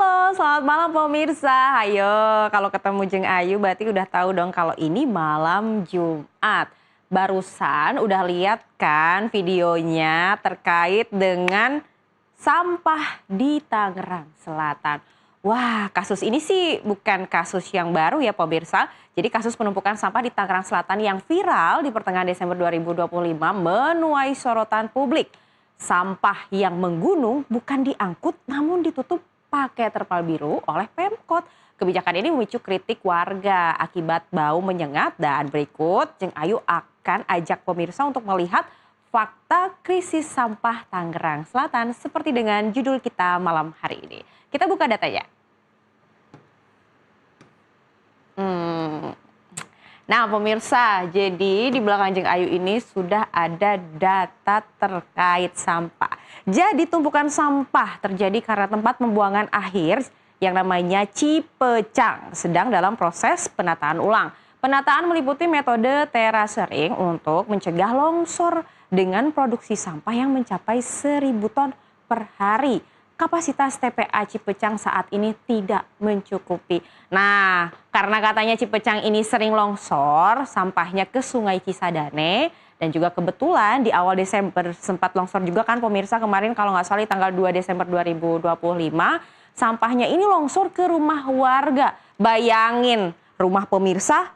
Halo, selamat malam pemirsa. Ayo, kalau ketemu Jeng Ayu berarti udah tahu dong kalau ini malam Jumat. Barusan udah lihat kan videonya terkait dengan sampah di Tangerang Selatan. Wah, kasus ini sih bukan kasus yang baru ya pemirsa. Jadi kasus penumpukan sampah di Tangerang Selatan yang viral di pertengahan Desember 2025 menuai sorotan publik. Sampah yang menggunung bukan diangkut namun ditutup pakai terpal biru oleh Pemkot. Kebijakan ini memicu kritik warga akibat bau menyengat dan berikut Jeng Ayu akan ajak pemirsa untuk melihat fakta krisis sampah Tangerang Selatan seperti dengan judul kita malam hari ini. Kita buka datanya. Nah pemirsa, jadi di belakang Jeng Ayu ini sudah ada data terkait sampah. Jadi tumpukan sampah terjadi karena tempat pembuangan akhir yang namanya Cipecang sedang dalam proses penataan ulang. Penataan meliputi metode terasering untuk mencegah longsor dengan produksi sampah yang mencapai 1.000 ton per hari. Kapasitas TPA Cipecang saat ini tidak mencukupi. Nah, karena katanya Cipecang ini sering longsor, sampahnya ke Sungai Cisadane, dan juga kebetulan di awal Desember sempat longsor juga kan pemirsa kemarin kalau nggak salah di tanggal 2 Desember 2025, sampahnya ini longsor ke rumah warga. Bayangin, rumah pemirsa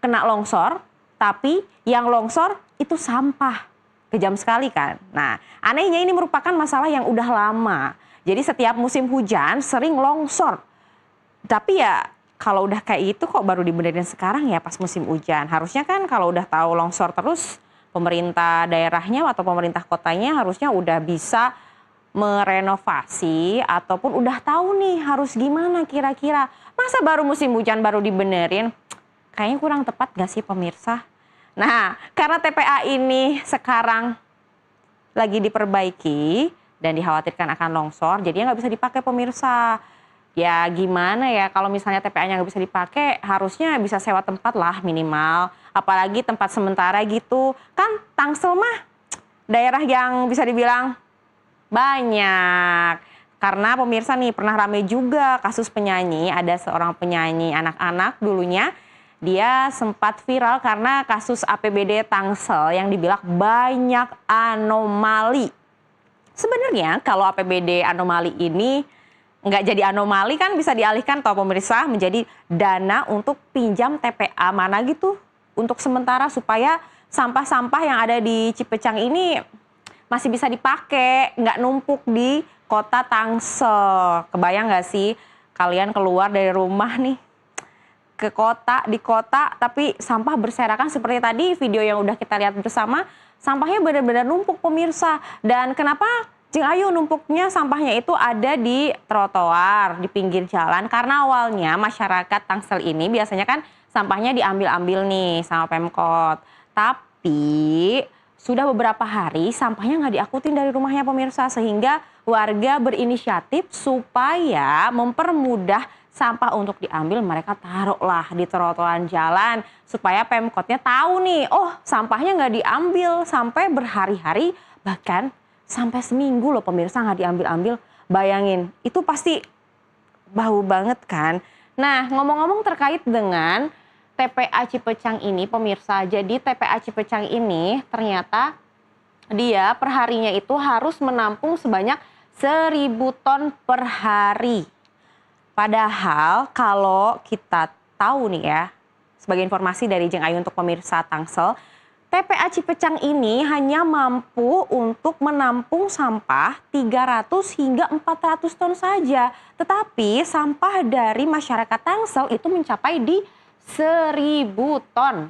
kena longsor, tapi yang longsor itu sampah. Kejam sekali kan? Nah, anehnya ini merupakan masalah yang udah lama. Jadi setiap musim hujan sering longsor. Tapi ya kalau udah kayak itu kok baru dibenerin sekarang ya pas musim hujan. Harusnya kan kalau udah tahu longsor terus pemerintah daerahnya atau pemerintah kotanya harusnya udah bisa merenovasi ataupun udah tahu nih harus gimana kira-kira. Masa baru musim hujan baru dibenerin? Kayaknya kurang tepat gak sih pemirsa? Nah karena TPA ini sekarang lagi diperbaiki dan dikhawatirkan akan longsor, jadinya nggak bisa dipakai pemirsa. Ya gimana ya kalau misalnya TPA-nya nggak bisa dipakai, harusnya bisa sewa tempat lah minimal. Apalagi tempat sementara gitu. Kan Tangsel mah daerah yang bisa dibilang banyak. Karena pemirsa nih pernah rame juga kasus penyanyi, ada seorang penyanyi anak-anak dulunya. Dia sempat viral karena kasus APBD Tangsel yang dibilang banyak anomali. Sebenarnya kalau APBD anomali ini nggak jadi anomali kan bisa dialihkan toh pemirsa menjadi dana untuk pinjam TPA mana gitu untuk sementara supaya sampah-sampah yang ada di Cipecang ini masih bisa dipakai, nggak numpuk di kota Tangsel. Kebayang nggak sih kalian keluar dari rumah nih ke kota, di kota tapi sampah berserakan seperti tadi video yang udah kita lihat bersama. Sampahnya benar-benar numpuk pemirsa. Dan kenapa Jeng Ayu numpuknya sampahnya itu ada di trotoar, di pinggir jalan. Karena awalnya masyarakat Tangsel ini biasanya kan sampahnya diambil-ambil nih sama Pemkot. Tapi sudah beberapa hari sampahnya nggak diangkutin dari rumahnya pemirsa. Sehingga warga berinisiatif supaya mempermudah sampah untuk diambil, mereka taruhlah di trotoar jalan supaya Pemkotnya tahu nih, oh sampahnya nggak diambil sampai berhari-hari bahkan sampai seminggu loh pemirsa nggak diambil-ambil. Bayangin, itu pasti bau banget kan. Nah ngomong-ngomong terkait dengan TPA Cipecang ini pemirsa, jadi TPA Cipecang ini ternyata dia perharinya itu harus menampung sebanyak 1.000 ton per hari. Padahal kalau kita tahu nih ya, sebagai informasi dari Jeng Ayu untuk pemirsa Tangsel, TPA Cipecang ini hanya mampu untuk menampung sampah 300 hingga 400 ton saja. Tetapi sampah dari masyarakat Tangsel itu mencapai di 1.000 ton.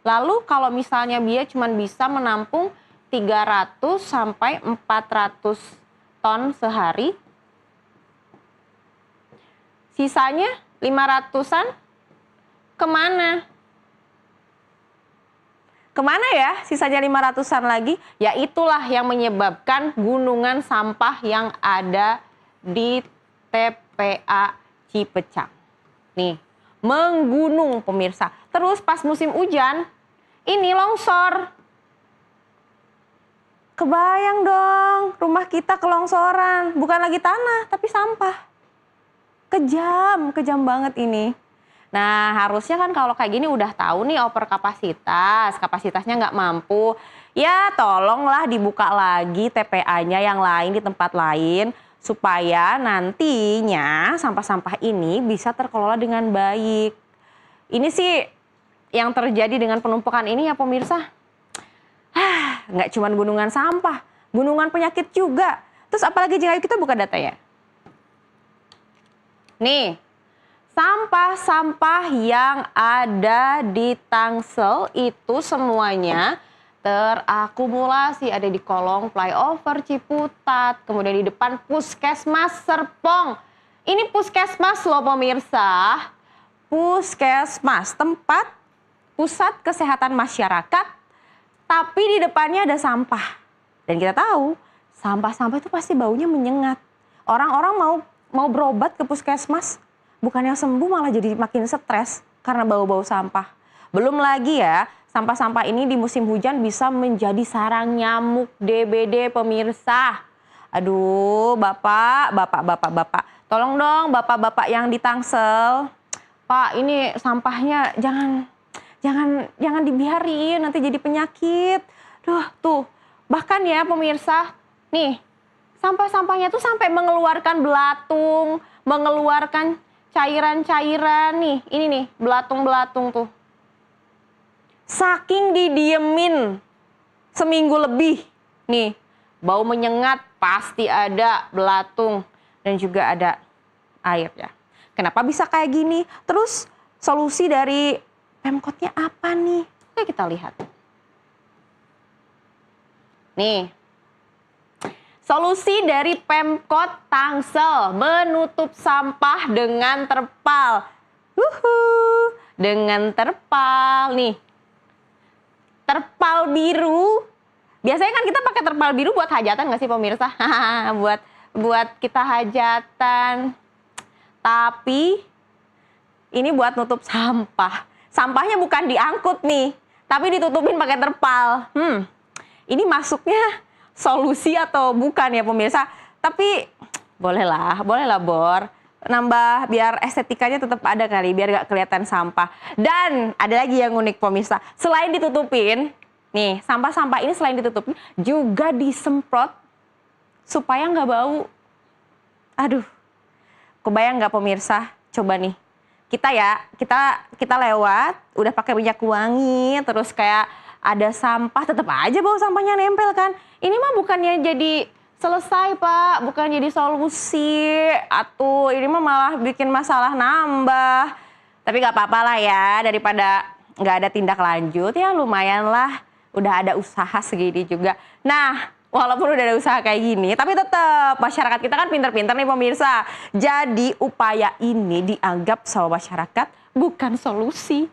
Lalu kalau misalnya dia cuma bisa menampung 300 sampai 400 ton sehari, sisanya 500-an kemana? Kemana ya sisanya 500-an lagi? Ya itulah yang menyebabkan gunungan sampah yang ada di TPA Cipecang. Nih, menggunung pemirsa. Terus pas musim hujan, ini longsor. Kebayang dong, rumah kita kelongsoran. Bukan lagi tanah, tapi sampah. kejam banget ini. Nah, harusnya kan kalau kayak gini udah tahu nih over kapasitasnya nggak mampu. Ya tolonglah dibuka lagi TPA-nya yang lain di tempat lain, supaya nantinya sampah-sampah ini bisa terkelola dengan baik. Ini sih yang terjadi dengan penumpukan ini ya pemirsa. Nggak cuma gunungan sampah, gunungan penyakit juga. Terus apalagi jika kita buka datanya. Nih, sampah-sampah yang ada di Tangsel itu semuanya terakumulasi ada di kolong flyover Ciputat, kemudian di depan Puskesmas Serpong. Ini puskesmas loh pemirsa. Puskesmas, tempat pusat kesehatan masyarakat, tapi di depannya ada sampah. Dan kita tahu, sampah-sampah itu pasti baunya menyengat. Orang-orang mau berobat ke puskesmas, bukannya sembuh malah jadi makin stres karena bau-bau sampah. Belum lagi ya, sampah-sampah ini di musim hujan bisa menjadi sarang nyamuk DBD pemirsa. Aduh, bapak, tolong dong bapak-bapak yang di Tangsel. Pak, ini sampahnya jangan dibiarin, nanti jadi penyakit. Tuh, bahkan ya pemirsa, nih sampah-sampahnya tuh sampai mengeluarkan belatung, mengeluarkan cairan-cairan nih. Ini nih, belatung-belatung tuh. Saking didiemin seminggu lebih, nih bau menyengat pasti ada belatung dan juga ada air ya. Kenapa bisa kayak gini? Terus solusi dari Pemkotnya apa nih? Oke, kita lihat. Nih, solusi dari Pemkot Tangsel menutup sampah dengan terpal. Dengan terpal nih. Terpal biru. Biasanya kan kita pakai terpal biru buat hajatan nggak sih pemirsa? buat kita hajatan. Tapi ini buat nutup sampah. Sampahnya bukan diangkut nih, tapi ditutupin pakai terpal. Ini masuknya solusi atau bukan ya pemirsa? Tapi bolehlah Bor. Nambah biar estetikanya tetap ada kali, biar gak kelihatan sampah. Dan ada lagi yang unik pemirsa. Selain ditutupin, nih sampah-sampah ini selain ditutupin juga disemprot supaya nggak bau. Aduh, kebayang nggak pemirsa? Coba nih. Kita lewat udah pakai minyak wangi, terus kayak ada sampah, tetap aja bau sampahnya nempel kan. Ini mah bukannya jadi selesai Pak, bukan jadi solusi, ini mah malah bikin masalah nambah. Tapi gak apa-apa lah ya, daripada gak ada tindak lanjut ya lumayan lah, udah ada usaha segini juga. Nah, walaupun udah ada usaha kayak gini, tapi tetap masyarakat kita kan pinter-pinter nih pemirsa. Jadi upaya ini dianggap sama masyarakat bukan solusi.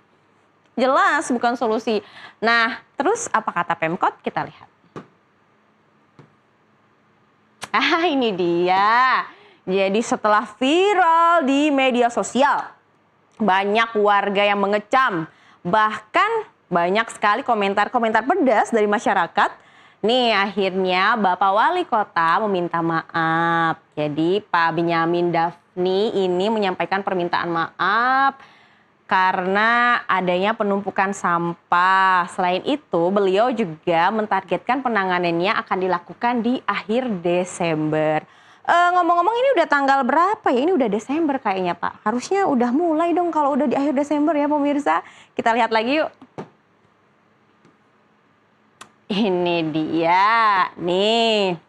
Jelas bukan solusi. Nah, terus apa kata Pemkot? Kita lihat. Ini dia. Jadi setelah viral di media sosial, banyak warga yang mengecam. Bahkan banyak sekali komentar-komentar pedas dari masyarakat. Nih akhirnya Bapak Wali Kota meminta maaf. Jadi Pak Benyamin Daphni ini menyampaikan permintaan maaf karena adanya penumpukan sampah. Selain itu beliau juga mentargetkan penanganannya akan dilakukan di akhir Desember. Ngomong-ngomong ini udah tanggal berapa ya? Ini udah Desember kayaknya Pak. Harusnya udah mulai dong kalau udah di akhir Desember ya pemirsa. Kita lihat lagi yuk. Ini dia, nih.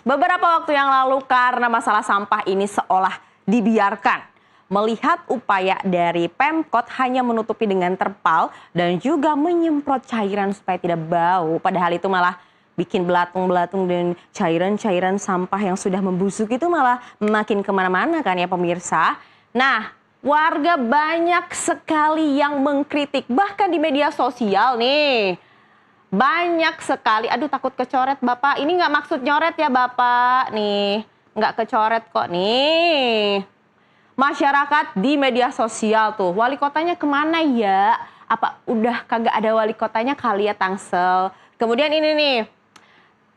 Beberapa waktu yang lalu karena masalah sampah ini seolah dibiarkan. Melihat upaya dari Pemkot hanya menutupi dengan terpal dan juga menyemprot cairan supaya tidak bau. Padahal itu malah bikin belatung-belatung dan cairan-cairan sampah yang sudah membusuk itu malah makin kemana-mana kan ya pemirsa. Nah, warga banyak sekali yang mengkritik bahkan di media sosial nih. Banyak sekali, aduh takut kecoret Bapak. Ini nggak maksud nyoret ya Bapak, nih nggak kecoret kok nih. Masyarakat di media sosial tuh, wali kotanya kemana ya? Apa udah kagak ada wali kotanya kali ya Tangsel? Kemudian ini nih,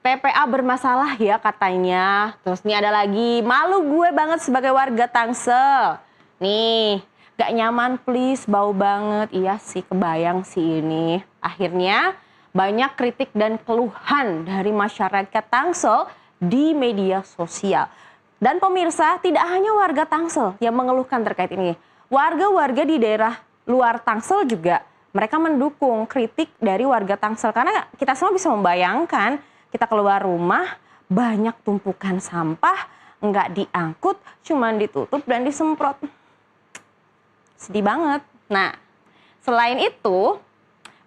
TPA bermasalah ya katanya. Terus nih ada lagi, malu gue banget sebagai warga Tangsel. Nih, gak nyaman please, bau banget. Iya sih, kebayang sih ini. Akhirnya banyak kritik dan keluhan dari masyarakat Tangsel di media sosial. Dan pemirsa, tidak hanya warga Tangsel yang mengeluhkan terkait ini. Warga-warga di daerah luar Tangsel juga mereka mendukung kritik dari warga Tangsel. Karena kita semua bisa membayangkan kita keluar rumah banyak tumpukan sampah, nggak diangkut, cuman ditutup dan disemprot. Sedih banget. Nah, selain itu,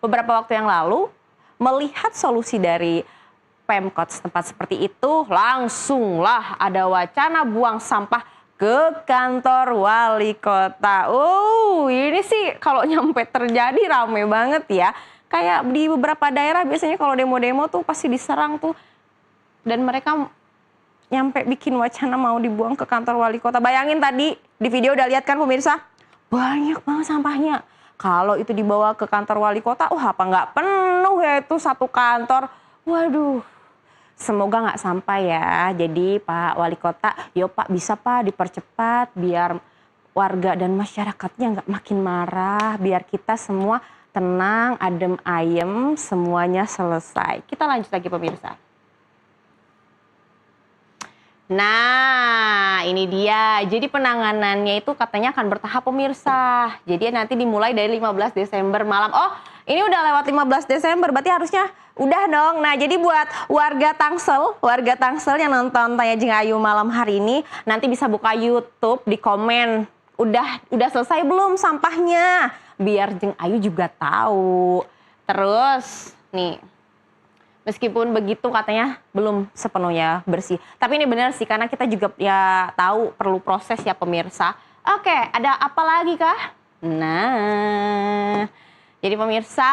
beberapa waktu yang lalu melihat solusi dari Pemkot setempat seperti itu, langsunglah ada wacana buang sampah ke kantor wali kota. Ini sih kalau nyampe terjadi rame banget ya. Kayak di beberapa daerah biasanya kalau demo-demo tuh pasti diserang tuh. Dan mereka nyampe bikin wacana mau dibuang ke kantor wali kota. Bayangin tadi di video udah lihat kan pemirsa? Banyak banget sampahnya. Kalau itu dibawa ke kantor wali kota, apa nggak penuh ya itu satu kantor. Waduh, semoga nggak sampai ya. Jadi Pak Wali Kota, yo Pak bisa Pak dipercepat biar warga dan masyarakatnya nggak makin marah. Biar kita semua tenang, adem ayem, semuanya selesai. Kita lanjut lagi pemirsa. Nah, ini dia. Jadi penanganannya itu katanya akan bertahap pemirsa. Jadi nanti dimulai dari 15 Desember malam. Oh, ini udah lewat 15 Desember, berarti harusnya udah dong. Nah, jadi buat warga Tangsel yang nonton Tanya Jeung Ayu malam hari ini, nanti bisa buka YouTube, di komen. Udah selesai belum sampahnya? Biar Jeung Ayu juga tahu. Terus, nih. Meskipun begitu katanya belum sepenuhnya bersih. Tapi ini benar sih karena kita juga ya tahu perlu proses ya pemirsa. Oke, ada apa lagi kah? Nah, jadi pemirsa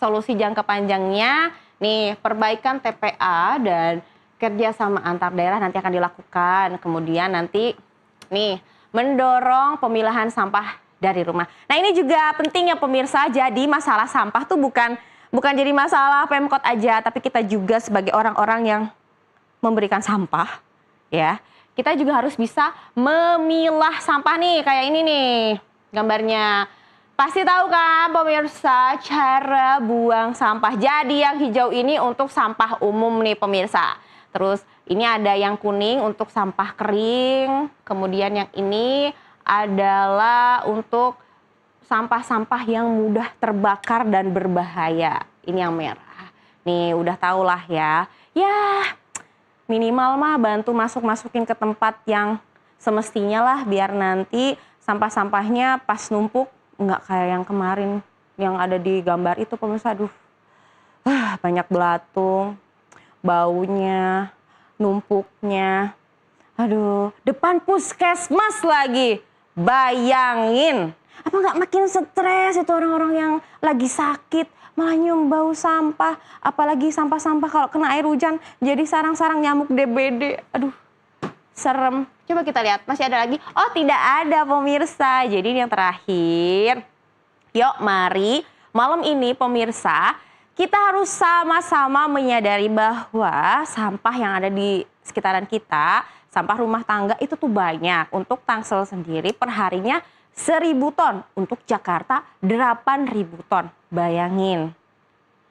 solusi jangka panjangnya nih perbaikan TPA dan kerjasama antar daerah nanti akan dilakukan. Kemudian nanti nih mendorong pemilahan sampah dari rumah. Nah ini juga penting ya pemirsa, jadi masalah sampah tuh bukan jadi masalah Pemkot aja, tapi kita juga sebagai orang-orang yang memberikan sampah, ya. Kita juga harus bisa memilah sampah nih, kayak ini nih gambarnya. Pasti tahu kan pemirsa cara buang sampah. Jadi yang hijau ini untuk sampah umum nih pemirsa. Terus ini ada yang kuning untuk sampah kering, kemudian yang ini adalah untuk sampah-sampah yang mudah terbakar dan berbahaya. Ini yang merah. Nih udah tau lah ya. Ya minimal mah bantu masukin ke tempat yang semestinya lah. Biar nanti sampah-sampahnya pas numpuk nggak kayak yang kemarin. Yang ada di gambar itu pemirsa. Aduh banyak belatung, baunya, numpuknya. Aduh depan puskesmas lagi. Bayangin. Apa nggak makin stres itu orang-orang yang lagi sakit malah nyium bau sampah, apalagi sampah-sampah kalau kena air hujan jadi sarang-sarang nyamuk DBD. Aduh serem. Coba kita lihat masih ada lagi. Oh tidak ada pemirsa. Jadi ini yang terakhir. Yuk mari malam ini pemirsa kita harus sama-sama menyadari bahwa sampah yang ada di sekitaran kita, sampah rumah tangga itu tuh banyak. Untuk Tangsel sendiri perharinya 1.000 ton, untuk Jakarta 8.000 ton. Bayangin,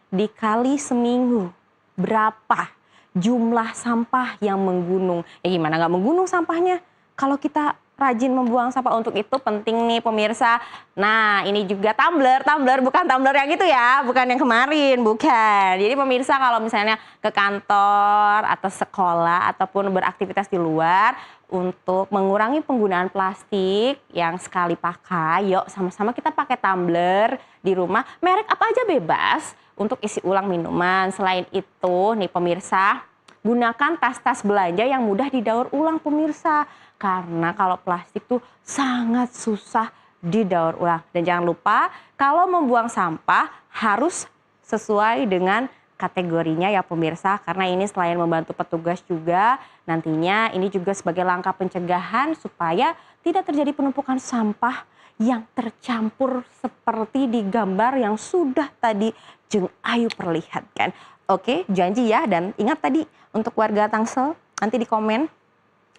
dikali seminggu berapa jumlah sampah yang menggunung. Ya gimana nggak menggunung sampahnya kalau kita rajin membuang sampah. Untuk itu penting nih pemirsa. Nah ini juga tumbler bukan tumbler yang itu ya, bukan yang kemarin, bukan. Jadi pemirsa kalau misalnya ke kantor atau sekolah ataupun beraktivitas di luar, untuk mengurangi penggunaan plastik yang sekali pakai, yuk sama-sama kita pakai tumbler di rumah. Merek apa aja bebas untuk isi ulang minuman. Selain itu nih pemirsa, gunakan tas-tas belanja yang mudah didaur ulang pemirsa. Karena kalau plastik tuh sangat susah didaur ulang. Dan jangan lupa kalau membuang sampah harus sesuai dengan kategorinya ya pemirsa, karena ini selain membantu petugas juga nantinya ini juga sebagai langkah pencegahan supaya tidak terjadi penumpukan sampah yang tercampur seperti di gambar yang sudah tadi Jeung Ayu perlihatkan. Oke, janji ya. Dan ingat tadi untuk warga Tangsel, nanti di komen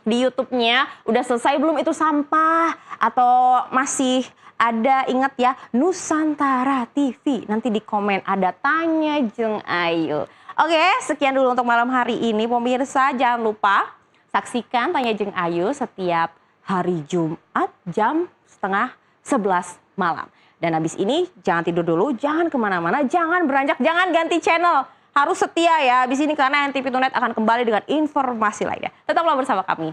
di YouTube-nya udah selesai belum itu sampah atau masih ada, ingat ya, Nusantara TV. Nanti di komen ada tanya Jeng Ayu. Oke, sekian dulu untuk malam hari ini pemirsa. Jangan lupa saksikan Tanya Jeng Ayu setiap hari Jumat jam setengah 11 malam. Dan habis ini jangan tidur dulu, jangan kemana-mana, jangan beranjak, jangan ganti channel. Harus setia ya habis ini karena NTV Tonight akan kembali dengan informasi lainnya. Tetaplah bersama kami.